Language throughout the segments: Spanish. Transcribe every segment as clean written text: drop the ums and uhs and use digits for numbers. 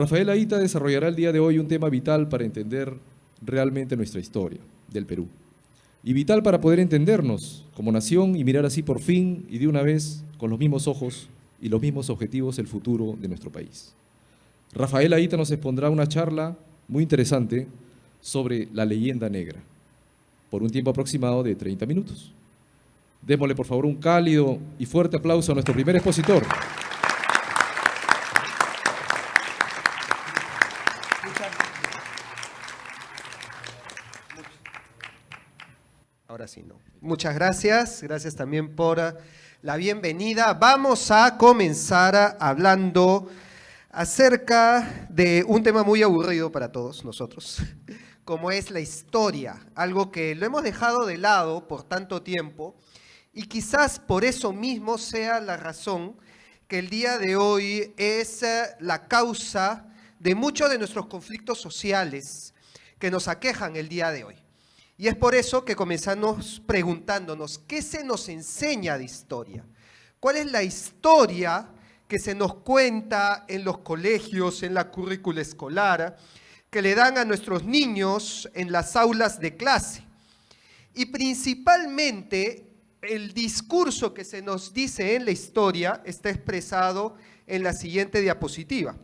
Rafael Aita desarrollará el día de hoy un tema vital para entender realmente nuestra historia del Perú. Y vital para poder entendernos como nación y mirar así por fin y de una vez con los mismos ojos y los mismos objetivos el futuro de nuestro país. Rafael Aita nos expondrá una charla muy interesante sobre la leyenda negra, por un tiempo aproximado de 30 minutos. Démosle por favor un cálido y fuerte aplauso a nuestro primer expositor. Ahora sí, no. Muchas gracias. Gracias también por la bienvenida. Vamos a comenzar hablando acerca de un tema muy aburrido para todos nosotros, como es la historia, algo que lo hemos dejado de lado por tanto tiempo y quizás por eso mismo sea la razón que el día de hoy es la causa de muchos de nuestros conflictos sociales que nos aquejan el día de hoy. Y es por eso que comenzamos preguntándonos, ¿qué se nos enseña de historia? ¿Cuál es la historia que se nos cuenta en los colegios, en la currícula escolar, que le dan a nuestros niños en las aulas de clase? Y principalmente, el discurso que se nos dice en la historia está expresado en la siguiente diapositiva.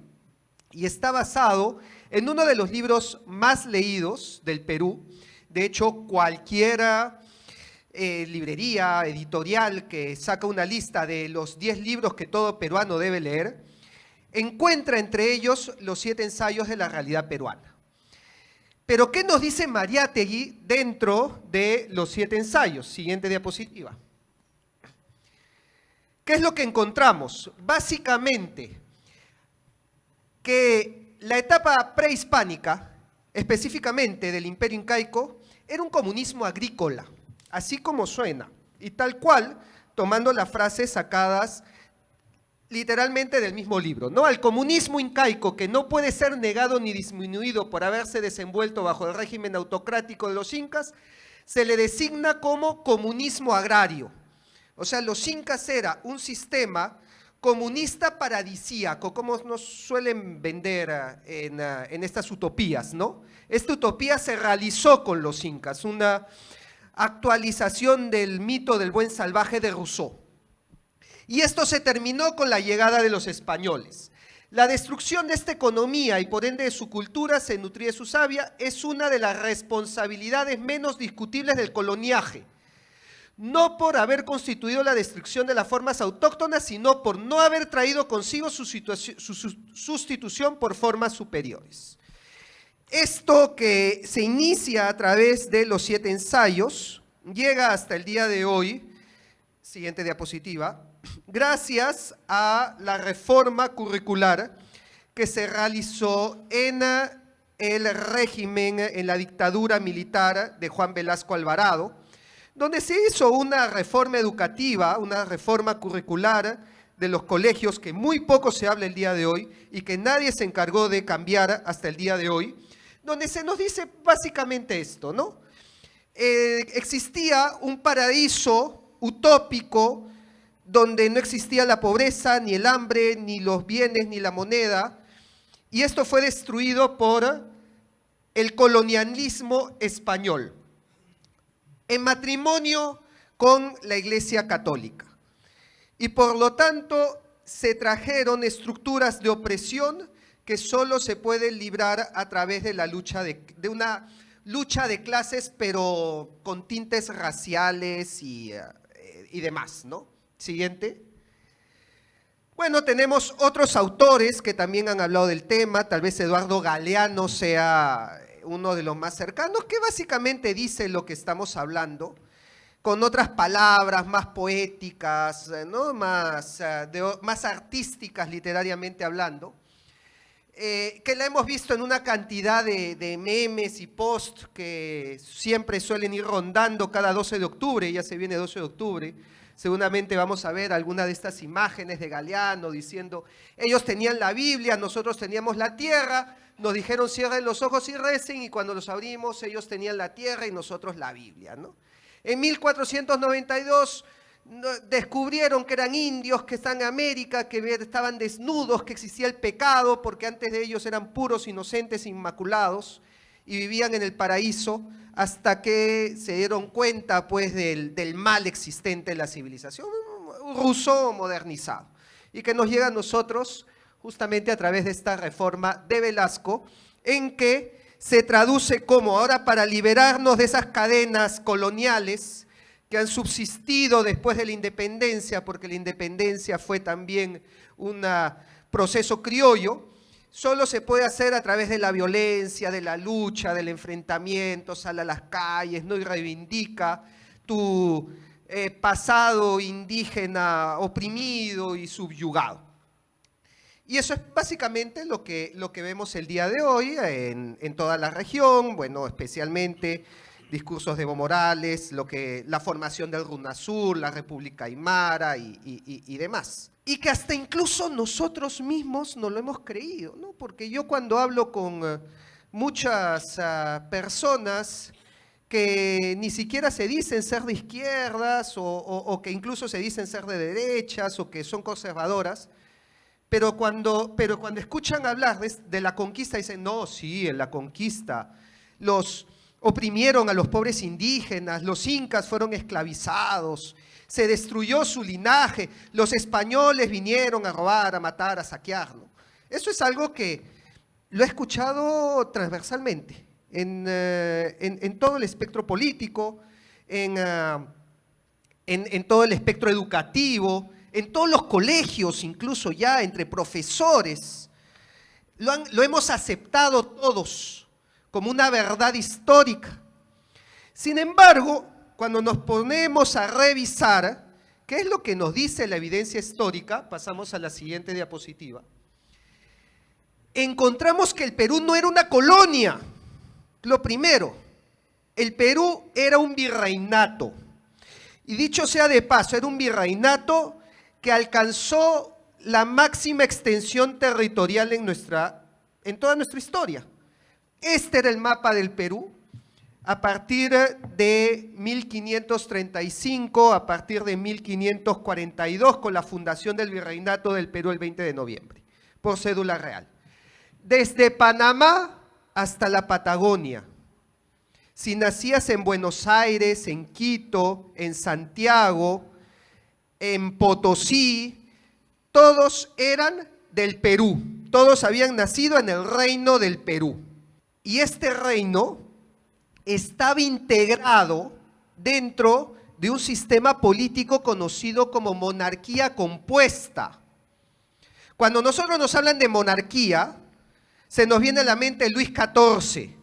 Y está basado en uno de los libros más leídos del Perú. De hecho, cualquier librería, editorial que saca una lista de los 10 libros que todo peruano debe leer, encuentra entre ellos los 7 ensayos de la realidad peruana. Pero, ¿qué nos dice Mariátegui dentro de los 7 ensayos? Siguiente diapositiva. ¿Qué es lo que encontramos? Básicamente, que la etapa prehispánica, específicamente del Imperio Incaico, era un comunismo agrícola, así como suena, y tal cual, tomando las frases sacadas literalmente del mismo libro, ¿no? Al comunismo incaico, que no puede ser negado ni disminuido por haberse desenvuelto bajo el régimen autocrático de los incas, se le designa como comunismo agrario. O sea, los incas era un sistema comunista paradisíaco, como nos suelen vender en estas utopías, ¿no? Esta utopía se realizó con los incas, una actualización del mito del buen salvaje de Rousseau. Y esto se terminó con la llegada de los españoles. La destrucción de esta economía y por ende de su cultura, se nutría de su savia, es una de las responsabilidades menos discutibles del coloniaje. No por haber constituido la destrucción de las formas autóctonas, sino por no haber traído consigo su sustitución por formas superiores. Esto que se inicia a través de los 7 ensayos, llega hasta el día de hoy, siguiente diapositiva, gracias a la reforma curricular que se realizó en el régimen, en la dictadura militar de Juan Velasco Alvarado, donde se hizo una reforma educativa, una reforma curricular de los colegios, que muy poco se habla el día de hoy y que nadie se encargó de cambiar hasta el día de hoy, donde se nos dice básicamente esto, ¿no? Existía un paraíso utópico donde no existía la pobreza, ni el hambre, ni los bienes, ni la moneda, y esto fue destruido por el colonialismo español, en matrimonio con la Iglesia Católica. Y por lo tanto se trajeron estructuras de opresión que solo se pueden librar a través de la lucha de una lucha de clases, pero con tintes raciales y demás, ¿no? Siguiente. Bueno, tenemos otros autores que también han hablado del tema, tal vez Eduardo Galeano sea uno de los más cercanos, que básicamente dice lo que estamos hablando, con otras palabras más poéticas, ¿no? más artísticas literariamente hablando, que la hemos visto en una cantidad de memes y posts que siempre suelen ir rondando cada 12 de octubre, ya se viene 12 de octubre, seguramente vamos a ver alguna de estas imágenes de Galeano diciendo, ellos tenían la Biblia, nosotros teníamos la tierra, nos dijeron cierren los ojos y recen, y cuando los abrimos ellos tenían la tierra y nosotros la Biblia, ¿no? En 1492 descubrieron que eran indios, que están en América, que estaban desnudos, que existía el pecado, porque antes de ellos eran puros, inocentes, inmaculados, y vivían en el paraíso, hasta que se dieron cuenta pues del mal existente en la civilización, Rousseau modernizado, y que nos llega a nosotros justamente a través de esta reforma de Velasco, en que se traduce como ahora para liberarnos de esas cadenas coloniales que han subsistido después de la independencia, porque la independencia fue también un proceso criollo, solo se puede hacer a través de la violencia, de la lucha, del enfrentamiento, sale a las calles, ¿no? Y reivindica tu pasado indígena oprimido y subyugado. Y eso es básicamente lo que vemos el día de hoy en toda la región, bueno, especialmente discursos de Evo Morales, la formación del RUNASUR, la República Aymara y demás. Y que hasta incluso nosotros mismos no lo hemos creído, ¿no? Porque yo cuando hablo con muchas personas que ni siquiera se dicen ser de izquierdas o que incluso se dicen ser de derechas o que son conservadoras, pero cuando escuchan hablar de la conquista dicen, no, sí, en la conquista los oprimieron a los pobres indígenas, los incas fueron esclavizados, se destruyó su linaje, los españoles vinieron a robar, a matar, a saquearlo. Eso es algo que lo he escuchado transversalmente, en todo el espectro político, en todo el espectro educativo, en todos los colegios, incluso ya entre profesores. Lo hemos aceptado todos como una verdad histórica. Sin embargo, cuando nos ponemos a revisar qué es lo que nos dice la evidencia histórica, pasamos a la siguiente diapositiva, encontramos que el Perú no era una colonia. Lo primero, el Perú era un virreinato. Y dicho sea de paso, era un virreinato que alcanzó la máxima extensión territorial en toda nuestra historia. Este era el mapa del Perú a partir de 1535, a partir de 1542, con la fundación del Virreinato del Perú el 20 de noviembre, por cédula real. Desde Panamá hasta la Patagonia. Si nacías en Buenos Aires, en Quito, en Santiago, en Potosí, todos eran del Perú, todos habían nacido en el reino del Perú. Y este reino estaba integrado dentro de un sistema político conocido como monarquía compuesta. Cuando nosotros nos hablan de monarquía, se nos viene a la mente Luis XIV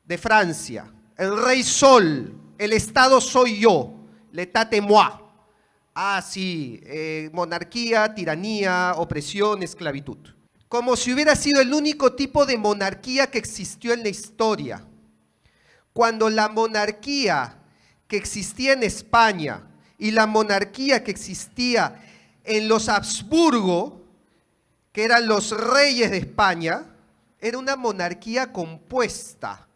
de Francia, el rey Sol, el Estado soy yo, l'état est moi. Ah, sí, monarquía, tiranía, opresión, esclavitud. Como si hubiera sido el único tipo de monarquía que existió en la historia. Cuando la monarquía que existía en España y la monarquía que existía en los Habsburgo, que eran los reyes de España, era una monarquía compuesta,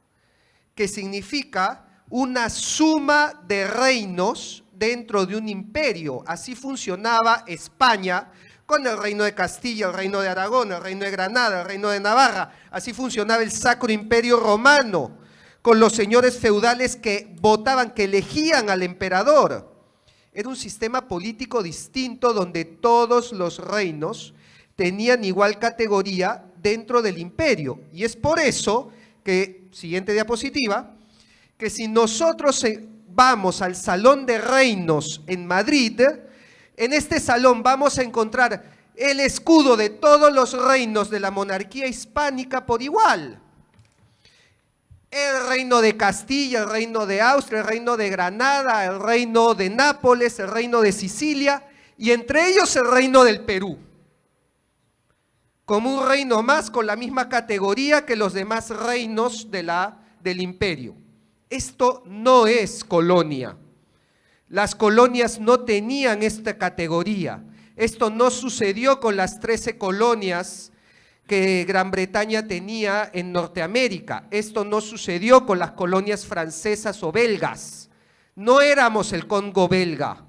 que significa una suma de reinos dentro de un imperio. Así funcionaba España con el reino de Castilla, el reino de Aragón, el reino de Granada, el reino de Navarra. Así funcionaba el Sacro Imperio Romano, con los señores feudales que votaban, que elegían al emperador. Era un sistema político distinto donde todos los reinos tenían igual categoría dentro del imperio. Y es por eso que, siguiente diapositiva, que si nosotros vamos al Salón de Reinos en Madrid, en este salón vamos a encontrar el escudo de todos los reinos de la monarquía hispánica por igual. El reino de Castilla, el reino de Austria, el reino de Granada, el reino de Nápoles, el reino de Sicilia y entre ellos el reino del Perú. Como un reino más con la misma categoría que los demás reinos del imperio. Esto no es colonia. Las colonias no tenían esta categoría. Esto no sucedió con las 13 colonias que Gran Bretaña tenía en Norteamérica. Esto no sucedió con las colonias francesas o belgas. No éramos el Congo belga.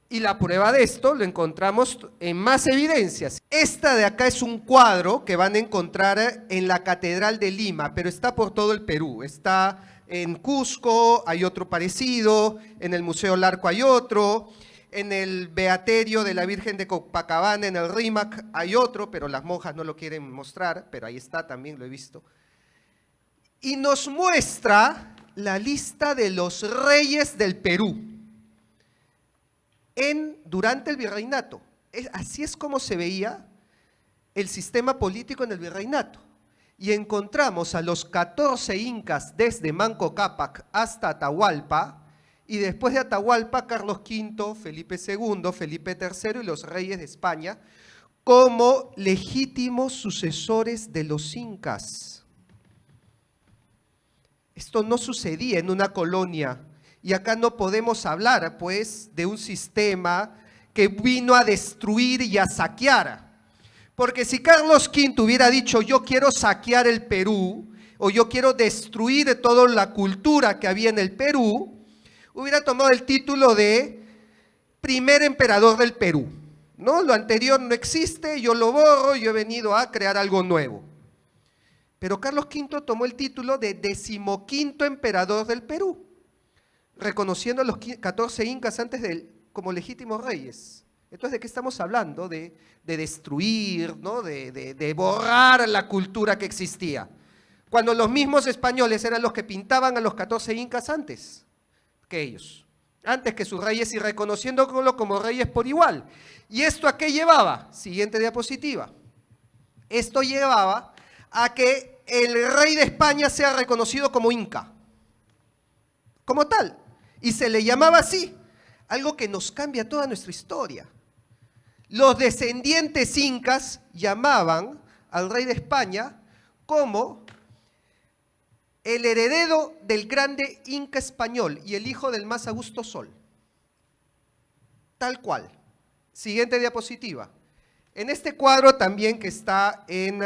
Y la prueba de esto lo encontramos en más evidencias. Esta de acá es un cuadro que van a encontrar en la Catedral de Lima, pero está por todo el Perú. Está en Cusco, hay otro parecido, en el Museo Larco hay otro, en el Beaterio de la Virgen de Copacabana, en el Rímac, hay otro, pero las monjas no lo quieren mostrar, pero ahí está, también lo he visto. Y nos muestra la lista de los reyes del Perú durante el virreinato. Así es como se veía el sistema político en el virreinato. Y encontramos a los 14 incas desde Manco Cápac hasta Atahualpa, y después de Atahualpa, Carlos V, Felipe II, Felipe III y los reyes de España, como legítimos sucesores de los incas. Esto no sucedía en una colonia, y acá no podemos hablar, pues, de un sistema que vino a destruir y a saquear. Porque si Carlos V hubiera dicho, yo quiero saquear el Perú, o yo quiero destruir toda la cultura que había en el Perú, hubiera tomado el título de primer emperador del Perú, ¿no? Lo anterior no existe, yo lo borro, yo he venido a crear algo nuevo. Pero Carlos V tomó el título de 15º emperador del Perú, reconociendo a los 14 incas antes de él como legítimos reyes. Entonces, ¿de qué estamos hablando? De destruir, ¿no? de borrar la cultura que existía. Cuando los mismos españoles eran los que pintaban a los 14 incas antes que ellos, antes que sus reyes, y reconociéndolo como reyes por igual. ¿Y esto a qué llevaba? Siguiente diapositiva. Esto llevaba a que el rey de España sea reconocido como inca, como tal, y se le llamaba así, algo que nos cambia toda nuestra historia. Los descendientes incas llamaban al rey de España como el heredero del grande inca español y el hijo del más augusto sol. Tal cual. Siguiente diapositiva. En este cuadro también, que está en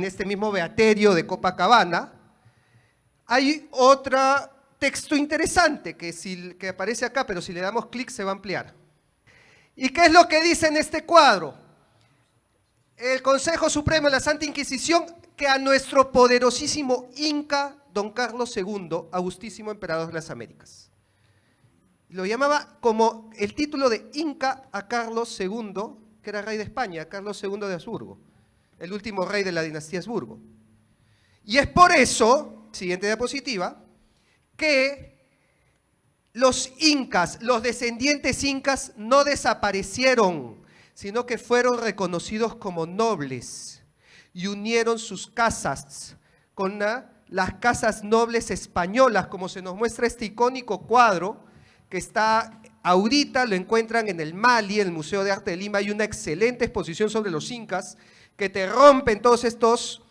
este mismo beaterio de Copacabana, hay otro texto interesante que aparece acá, pero si le damos clic se va a ampliar. ¿Y qué es lo que dice en este cuadro? El Consejo Supremo de la Santa Inquisición, que a nuestro poderosísimo Inca, don Carlos II, Augustísimo Emperador de las Américas. Lo llamaba como el título de Inca a Carlos II, que era rey de España, Carlos II de Habsburgo, el último rey de la dinastía Habsburgo. Y es por eso, siguiente diapositiva, que los incas, los descendientes incas, no desaparecieron, sino que fueron reconocidos como nobles y unieron sus casas con las casas nobles españolas, como se nos muestra este icónico cuadro que está ahorita, lo encuentran en el Mali, en el Museo de Arte de Lima. Hay una excelente exposición sobre los incas que te rompen todos estos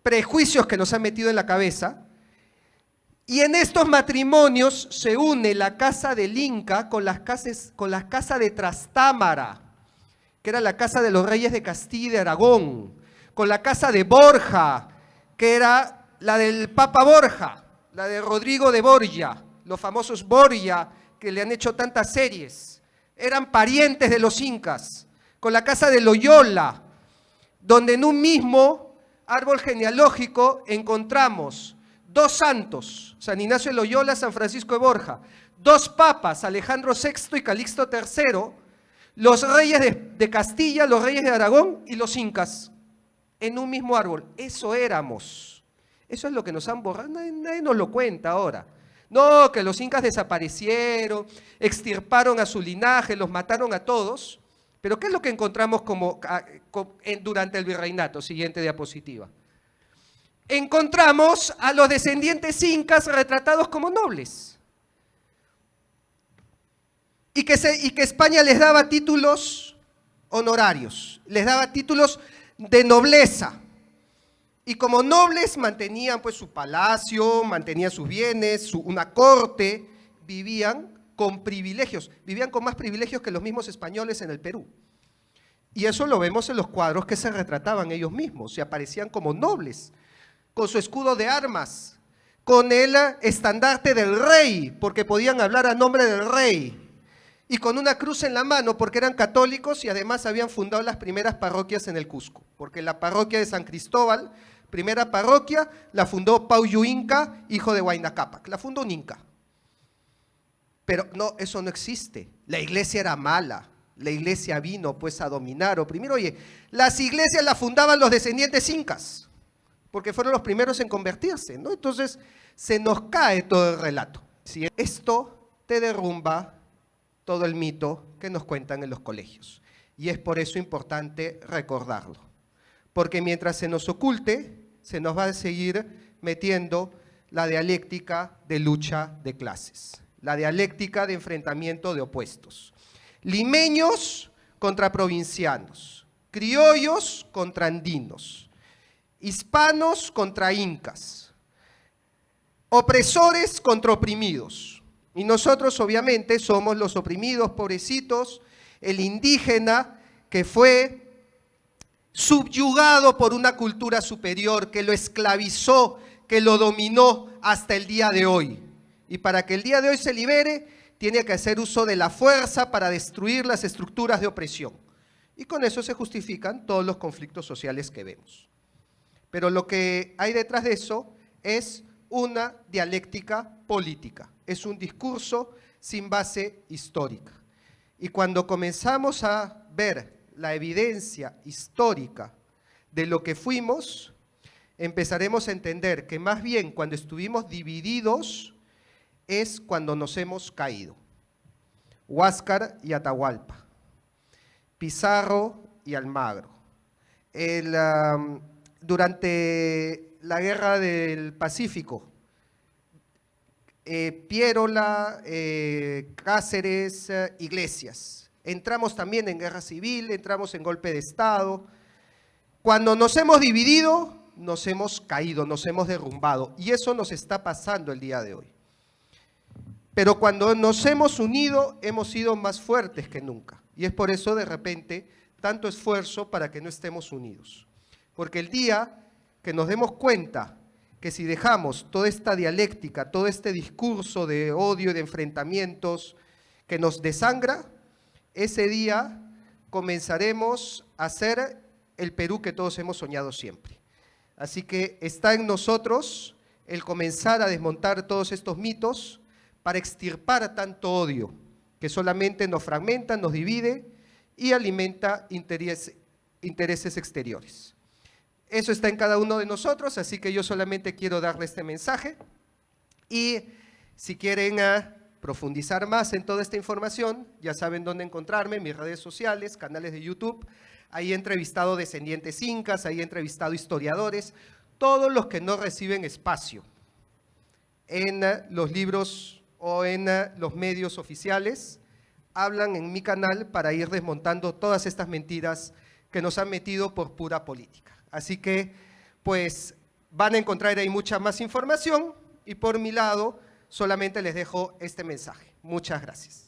prejuicios que nos han metido en la cabeza. Y en estos matrimonios se une la casa del Inca con las casas de Trastámara, que era la casa de los reyes de Castilla y de Aragón, con la casa de Borja, que era la del Papa Borja, la de Rodrigo de Borja, los famosos Borja, que le han hecho tantas series, eran parientes de los incas, con la casa de Loyola, donde en un mismo árbol genealógico encontramos dos santos, San Ignacio de Loyola, San Francisco de Borja, dos papas, Alejandro VI y Calixto III, los reyes de Castilla, los reyes de Aragón y los incas, en un mismo árbol. Eso éramos. Eso es lo que nos han borrado, nadie nos lo cuenta ahora. No, que los incas desaparecieron, extirparon a su linaje, los mataron a todos. Pero ¿qué es lo que encontramos durante el virreinato? Siguiente diapositiva. Encontramos a los descendientes incas retratados como nobles. Y que España les daba títulos honorarios, les daba títulos de nobleza. Y como nobles mantenían pues su palacio, mantenían sus bienes, una corte, vivían con privilegios, vivían con más privilegios que los mismos españoles en el Perú. Y eso lo vemos en los cuadros que se retrataban ellos mismos, se aparecían como nobles, con su escudo de armas, con el estandarte del rey, porque podían hablar a nombre del rey, y con una cruz en la mano porque eran católicos y además habían fundado las primeras parroquias en el Cusco, porque la parroquia de San Cristóbal, primera parroquia, la fundó Pauyu Inca, hijo de Huayna Cápac, la fundó un inca. Pero no, eso no existe, la iglesia era mala, la iglesia vino pues a dominar, oprimir. Oye, las iglesias las fundaban los descendientes incas, porque fueron los primeros en convertirse, ¿no? Entonces se nos cae todo el relato. Si esto te derrumba todo el mito que nos cuentan en los colegios. Y es por eso importante recordarlo. Porque mientras se nos oculte, se nos va a seguir metiendo la dialéctica de lucha de clases, la dialéctica de enfrentamiento de opuestos. Limeños contra provincianos, criollos contra andinos, hispanos contra incas, opresores contra oprimidos. Y nosotros obviamente somos los oprimidos, pobrecitos, el indígena que fue subyugado por una cultura superior, que lo esclavizó, que lo dominó hasta el día de hoy. Y para que el día de hoy se libere, tiene que hacer uso de la fuerza para destruir las estructuras de opresión. Y con eso se justifican todos los conflictos sociales que vemos. Pero lo que hay detrás de eso es una dialéctica política, es un discurso sin base histórica. Y cuando comenzamos a ver la evidencia histórica de lo que fuimos, empezaremos a entender que más bien cuando estuvimos divididos es cuando nos hemos caído. Huáscar y Atahualpa, Pizarro y Almagro. Durante la Guerra del Pacífico, Piérola, Cáceres, Iglesias. Entramos también en guerra civil, entramos en golpe de Estado. Cuando nos hemos dividido, nos hemos caído, nos hemos derrumbado. Y eso nos está pasando el día de hoy. Pero cuando nos hemos unido, hemos sido más fuertes que nunca. Y es por eso, de repente, tanto esfuerzo para que no estemos unidos. Porque el día que nos demos cuenta que si dejamos toda esta dialéctica, todo este discurso de odio y de enfrentamientos que nos desangra, ese día comenzaremos a ser el Perú que todos hemos soñado siempre. Así que está en nosotros el comenzar a desmontar todos estos mitos para extirpar tanto odio que solamente nos fragmenta, nos divide y alimenta intereses exteriores. Eso está en cada uno de nosotros, así que yo solamente quiero darle este mensaje. Y si quieren profundizar más en toda esta información, ya saben dónde encontrarme, en mis redes sociales, canales de YouTube. Ahí he entrevistado descendientes incas, ahí he entrevistado historiadores, todos los que no reciben espacio en los libros o en los medios oficiales, hablan en mi canal para ir desmontando todas estas mentiras que nos han metido por pura política. Así que, pues, van a encontrar ahí mucha más información y por mi lado, solamente les dejo este mensaje. Muchas gracias.